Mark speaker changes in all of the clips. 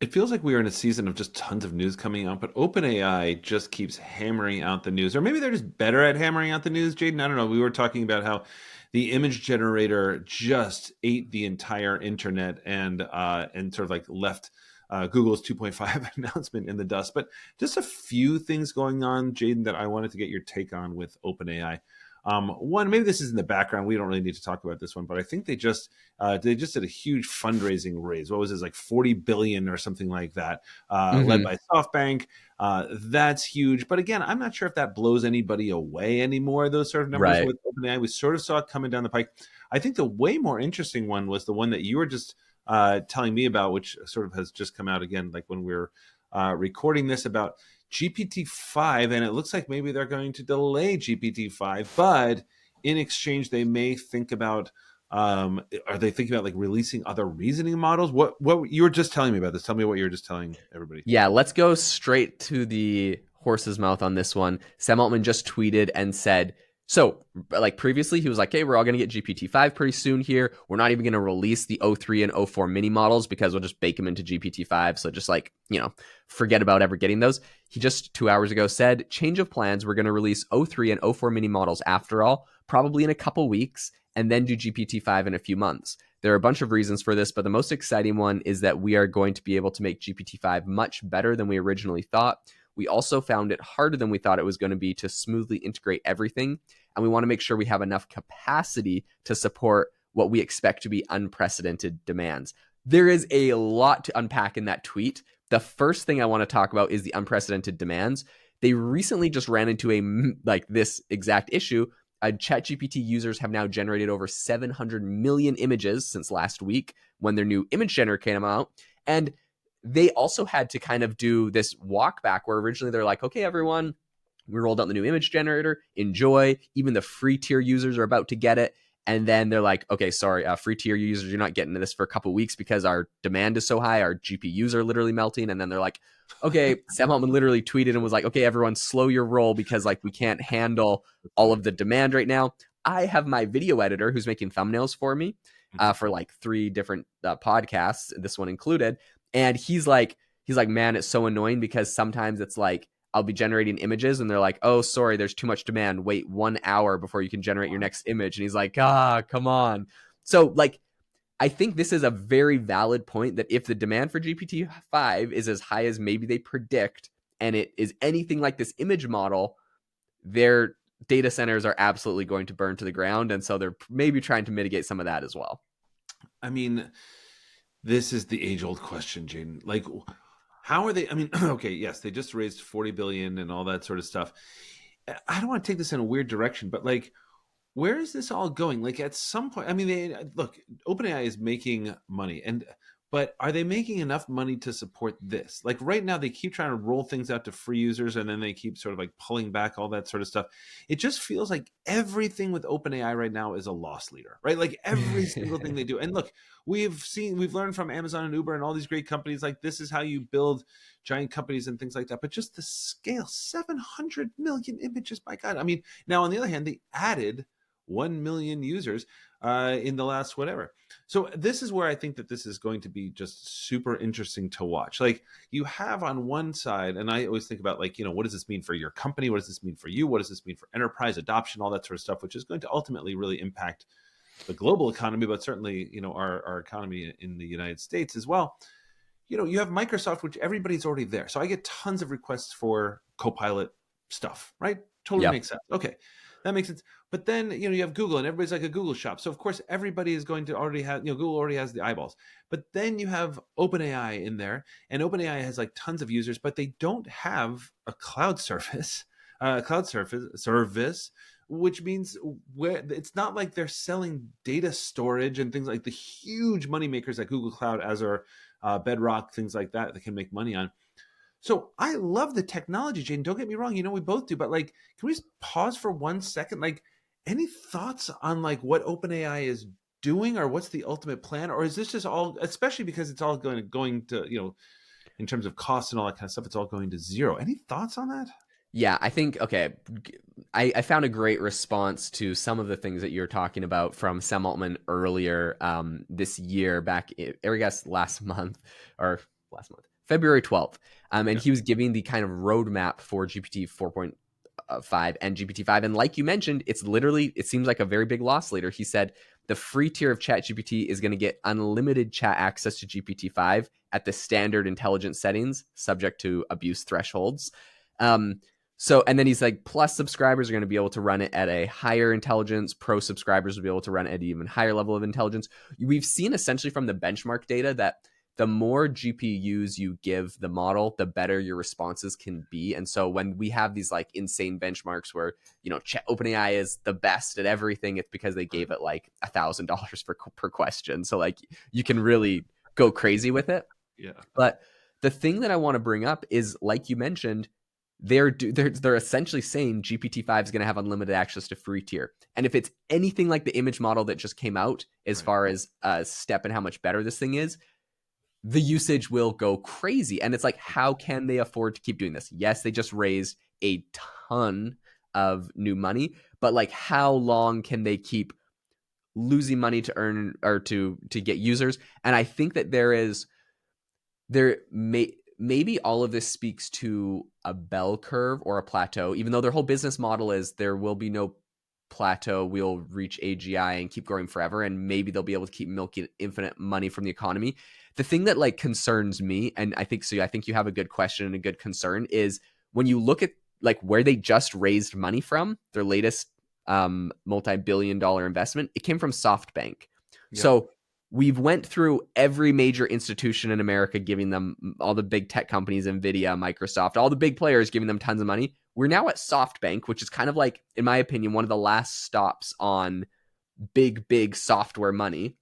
Speaker 1: It feels like we are in a season of just tons of news coming out, but OpenAI just keeps hammering out the news. Or maybe they're just better at hammering out the news, Jaden. I don't know. We were talking about how the image generator just ate the entire internet and sort of like left Google's 2.5 announcement in the dust. But just a few things going on, Jaden, that I wanted to get your take on with OpenAI. One, maybe this is in the background. We don't really need to talk about this one, but I think they just did a huge fundraising raise. What was it, like 40 billion or something like that, led
Speaker 2: Hmm.
Speaker 1: by SoftBank. That's huge. But again, I'm not sure if that blows anybody away anymore. Those sort of numbers
Speaker 2: Right.
Speaker 1: with OpenAI, we sort of saw it coming down the pike. I think the way more interesting one was the one that you were just telling me about, which sort of has just come out again, like when we are recording this about GPT-5, and it looks like maybe they're going to delay GPT-5, but in exchange, they may think about. Are they thinking about like releasing other reasoning models? What you were just telling me about this? Tell me what you were just telling everybody.
Speaker 2: Yeah, let's go straight to the horse's mouth on this one. Sam Altman just tweeted and said, so like previously, he was like, hey, we're all going to get GPT-5 pretty soon here. We're not even going to release the O3 and O4 mini models because we'll just bake them into GPT-5. So just like, forget about ever getting those. He just 2 hours ago said, change of plans. We're going to release O3 and O4 mini models after all, probably in a couple weeks, and then do GPT-5 in a few months. There are a bunch of reasons for this, but the most exciting one is that we are going to be able to make GPT-5 much better than we originally thought. We also found it harder than we thought it was going to be to smoothly integrate everything, and we want to make sure we have enough capacity to support what we expect to be unprecedented demands. There is a lot to unpack in that tweet. The first thing I want to talk about is the unprecedented demands. They recently just ran into this exact issue. ChatGPT users have now generated over 700 million images since last week when their new image generator came out. And they also had to kind of do this walk back where originally they're like, okay, everyone, we rolled out the new image generator. Enjoy. Even the free tier users are about to get it. And then they're like, okay, sorry, free tier users, you're not getting this for a couple of weeks because our demand is so high. Our GPUs are literally melting. And then they're like, okay, Sam Altman literally tweeted and was like, okay, everyone, slow your roll because like we can't handle
Speaker 1: That's
Speaker 2: all
Speaker 1: funny.
Speaker 2: of the demand right now. I have my video editor who's making thumbnails for me
Speaker 1: Mhm.
Speaker 2: for like 3 different podcasts, this one included. And he's like, man, it's so annoying because sometimes it's like, I'll be generating images and they're like, oh, sorry, there's too much demand. Wait 1 hour before you can generate your next image. And he's like, come on. So like, I think this is a very valid point that if the demand for GPT-5 is as high as maybe they predict, and it is anything like this image model, their data centers are absolutely going to burn to the ground. And so they're maybe trying to mitigate some of that as well.
Speaker 1: I mean, this is the age-old question, Jaden. Like, how are they? I mean, okay, yes, they just raised 40 billion and all that sort of stuff. I don't want to take this in a weird direction, but like, where is this all going? Like at some point, I mean, look, OpenAI is making money, but are they making enough money to support this? Like right now, they keep trying to roll things out to free users, and then they keep sort of like pulling back all that sort of stuff. It just feels like everything with OpenAI right now is a loss leader, right? Like every single thing they do. And look, we've learned from Amazon and Uber and all these great companies, like this is how you build giant companies and things like that. But just the scale, 700 million images, my God. I mean, now on the other hand, they added 1 million users in the last whatever. So this is where I think that this is going to be just super interesting to watch. Like you have on one side, and I always think about like, what does this mean for your company? What does this mean for you? What does this mean for enterprise adoption? All that sort of stuff, which is going to ultimately really impact the global economy, but certainly, our economy in the United States as well. You have Microsoft, which everybody's already there. So I get tons of requests for Copilot stuff, right? Totally
Speaker 2: Yep.
Speaker 1: makes sense. Okay, that makes sense. But then, you have Google and everybody's like a Google shop. So of course, everybody is going to already have, Google already has the eyeballs. But then you have OpenAI in there, and OpenAI has like tons of users, but they don't have a cloud service, which means where it's not like they're selling data storage and things like the huge money makers like Google Cloud, Azure, Bedrock, things like that can make money on. So I love the technology, Jane. Don't get me wrong. We both do, but like, can we just pause for 1 second? Like, any thoughts on like what OpenAI is doing, or what's the ultimate plan, or is this just all, especially because it's all going to, in terms of cost and all that kind of stuff, it's all going to zero. Any thoughts on that?
Speaker 2: Yeah, I think, okay, I found a great response to some of the things that you're talking about from Sam Altman earlier this year, back, I guess last month, or last month, February 12th. And
Speaker 1: Yeah.
Speaker 2: he was giving the kind of roadmap for GPT 4.5 and GPT-5. And like you mentioned, it's literally, it seems like a very big loss leader. He said the free tier of ChatGPT is going to get unlimited chat access to GPT-5 at the standard intelligence settings, subject to abuse thresholds. And then he's like, plus subscribers are going to be able to run it at a higher intelligence. Pro subscribers will be able to run it at an even higher level of intelligence. We've seen essentially from the benchmark data that the more GPUs you give the model, the better your responses can be. And so when we have these like insane benchmarks where, OpenAI is the best at everything, it's because they gave it like $1,000 per question. So like you can really go crazy with it.
Speaker 1: Yeah.
Speaker 2: But the thing that I want to bring up is, like you mentioned, they're essentially saying GPT-5 is going to have unlimited access to free tier. And if it's anything like the image model that just came out, as
Speaker 1: Right.
Speaker 2: far as a step in how much better this thing is, the usage will go crazy. And it's like, how can they afford to keep doing this? Yes, they just raised a ton of new money, but like, how long can they keep losing money to earn or to get users? And I think that maybe all of this speaks to a bell curve or a plateau, even though their whole business model is there will be no plateau. We'll reach AGI and keep growing forever. And maybe they'll be able to keep milking infinite money from the economy. The thing that like concerns me, and I think you have a good question and a good concern, is when you look at like where they just raised money from, their latest multi-billion-dollar investment, it came from SoftBank.
Speaker 1: Yep.
Speaker 2: So we've went through every major institution in America, giving them, all the big tech companies, Nvidia, Microsoft, all the big players, giving them tons of money. We're now at SoftBank, which is kind of like, in my opinion, one of the last stops on big software money.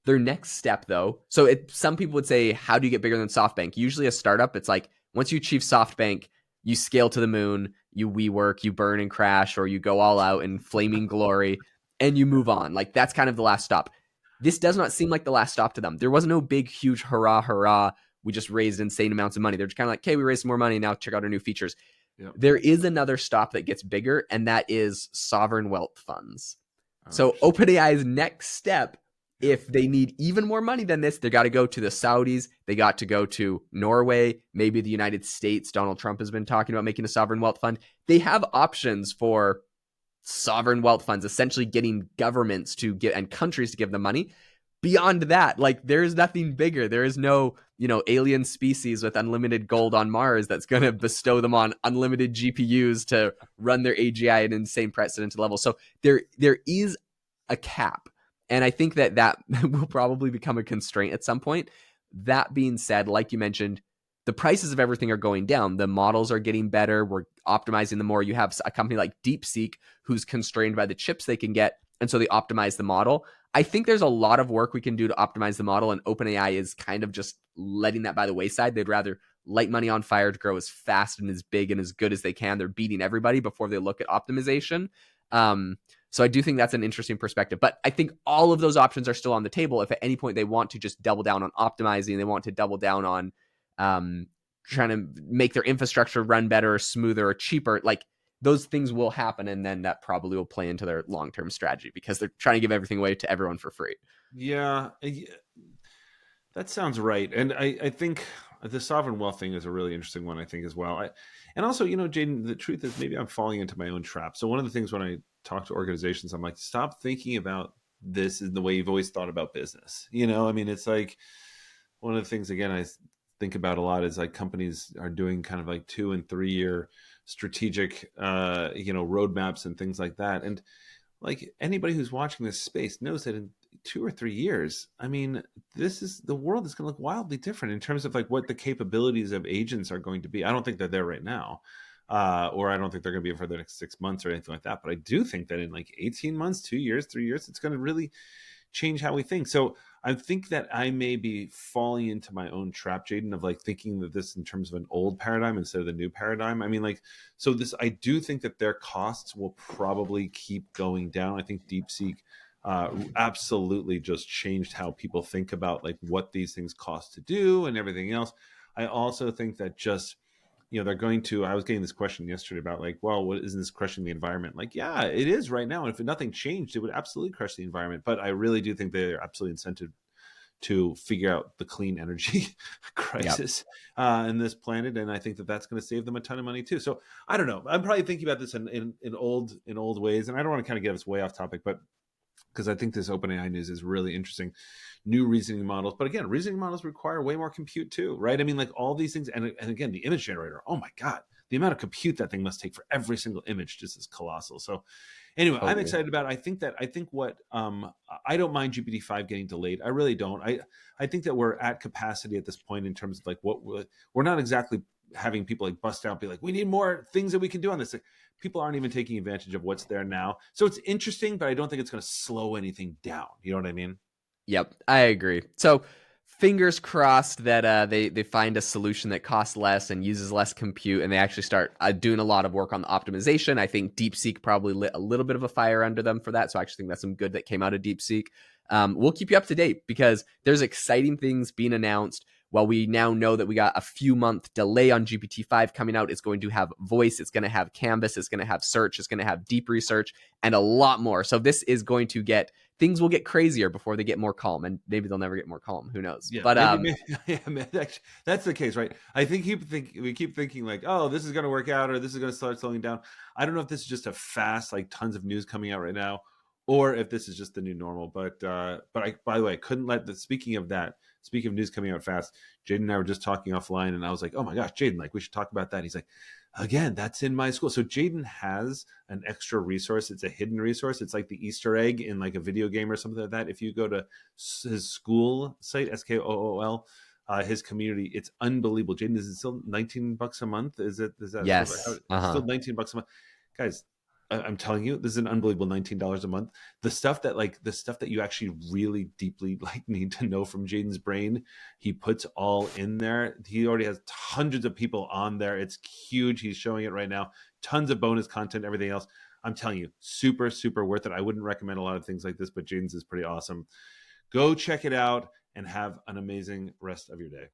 Speaker 2: Their next step, though, so some people would say, how do you get bigger than SoftBank? Usually a startup, it's like, once you achieve SoftBank, you scale to the moon, you WeWork, you burn and crash, or you go all out in flaming glory, and you move on. Like, that's kind of the last stop. This does not seem like the last stop to them. There was no big, huge hurrah, we just raised insane amounts of money. They're just kind of like, okay, we raised some more money, now check out our new features.
Speaker 1: Yep.
Speaker 2: There is another stop that gets bigger, and that is sovereign wealth funds. So
Speaker 1: Interesting.
Speaker 2: OpenAI's next step,
Speaker 1: Yep.
Speaker 2: if they need even more money than this, they got to go to the Saudis. They got to go to Norway, maybe the United States. Donald Trump has been talking about making a sovereign wealth fund. They have options for sovereign wealth funds, essentially getting governments to get and countries to give them money. Beyond that, like, there's nothing bigger. There is no, alien species with unlimited gold on Mars that's going to bestow them on unlimited GPUs to run their AGI at an insane precedented level. So there is a cap. And I think that will probably become a constraint at some point. That being said, like you mentioned, the prices of everything are going down. The models are getting better. We're optimizing them more. You have a company like DeepSeek who's constrained by the chips they can get, and so they optimize the model. I think there's a lot of work we can do to optimize the model, and OpenAI is kind of just letting that by the wayside. They'd rather light money on fire to grow as fast and as big and as good as they can. They're beating everybody before they look at optimization. So I do think that's an interesting perspective. But I think all of those options are still on the table. If at any point they want to just double down on optimizing, they want to double down on trying to make their infrastructure run better or smoother or cheaper, like, those things will happen, and then that probably will play into their long-term strategy because they're trying to give everything away to everyone for free.
Speaker 1: Yeah. That sounds right. And I think the sovereign wealth thing is a really interesting one, I think, as well. And also, Jaden, the truth is maybe I'm falling into my own trap. So one of the things when I talk to organizations, I'm like, stop thinking about this in the way you've always thought about business. I mean, it's like one of the things, again, I think about a lot is like companies are doing kind of like 2 and 3 year strategic, roadmaps and things like that. And like anybody who's watching this space knows that in 2 or 3 years, I mean, the world is going to look wildly different in terms of like what the capabilities of agents are going to be. I don't think they're there right now. Or I don't think they're going to be for the next 6 months or anything like that. But I do think that in like 18 months, 2 years, 3 years, it's going to really change how we think. So I think that I may be falling into my own trap, Jaden, of like thinking that this in terms of an old paradigm instead of the new paradigm. I mean, like, so I do think that their costs will probably keep going down. I think DeepSeek absolutely just changed how people think about like what these things cost to do and everything else. I also think that just they're going to, I was getting this question yesterday about like, well, what isn't this crushing the environment? Like, yeah, it is right now. And if nothing changed, it would absolutely crush the environment. But I really do think they're absolutely incented to figure out the clean energy
Speaker 2: Yep.
Speaker 1: crisis in this planet, and I think that that's going to save them a ton of money too. So I don't know. I'm probably thinking about this in old ways, and I don't want to kind of get us way off topic, but because I think this OpenAI news is really interesting. New reasoning models, but again, reasoning models require way more compute too, right? I mean, like all these things, and again, the image generator. Oh my god, the amount of compute that thing must take for every single image just is colossal. So anyway, I'm
Speaker 2: Totally.
Speaker 1: excited about it. I think what I don't mind GPT-5 getting delayed. I really don't. I think that we're at capacity at this point in terms of like what we're not exactly having people like bust out, be like, we need more things that we can do on this. Like, people aren't even taking advantage of what's there now. So it's interesting, but I don't think it's going to slow anything down. You know what I mean?
Speaker 2: Yep, I agree. So fingers crossed that they find a solution that costs less and uses less compute, and they actually start doing a lot of work on the optimization. I think DeepSeek probably lit a little bit of a fire under them for that. So I actually think that's some good that came out of DeepSeek. We'll keep you up to date because there's exciting things being announced. While we now know that we got a few month delay on GPT-5 coming out, it's going to have voice, it's going to have canvas, it's going to have search, it's going to have deep research, and a lot more. So this is going to get things will get crazier before they get more calm, and maybe they'll never get more calm. Who knows?
Speaker 1: Yeah,
Speaker 2: But
Speaker 1: maybe yeah, that's the case, right? I think we keep thinking like, oh, this is going to work out, or this is going to start slowing down. I don't know if this is just a fast, like tons of news coming out right now, or if this is just the new normal. But I, by the way, I couldn't let the speaking of news coming out fast, Jaden and I were just talking offline, and I was like, oh my gosh, Jaden, like we should talk about that. He's like, again, that's in my school. So Jaden has an extra resource. It's a hidden resource. It's like the Easter egg in like a video game or something like that. If you go to his school site, SKOOL, his community, it's unbelievable. Jaden, is it still $19 a month? Is that still
Speaker 2: yes,
Speaker 1: still $19 a month? Guys, I'm telling you, this is an unbelievable $19 a month. The stuff that you actually really deeply like need to know from Jaden's brain, he puts all in there. He already has hundreds of people on there. It's huge. He's showing it right now. Tons of bonus content, everything else. I'm telling you, super, super worth it. I wouldn't recommend a lot of things like this, but Jaden's is pretty awesome. Go check it out and have an amazing rest of your day.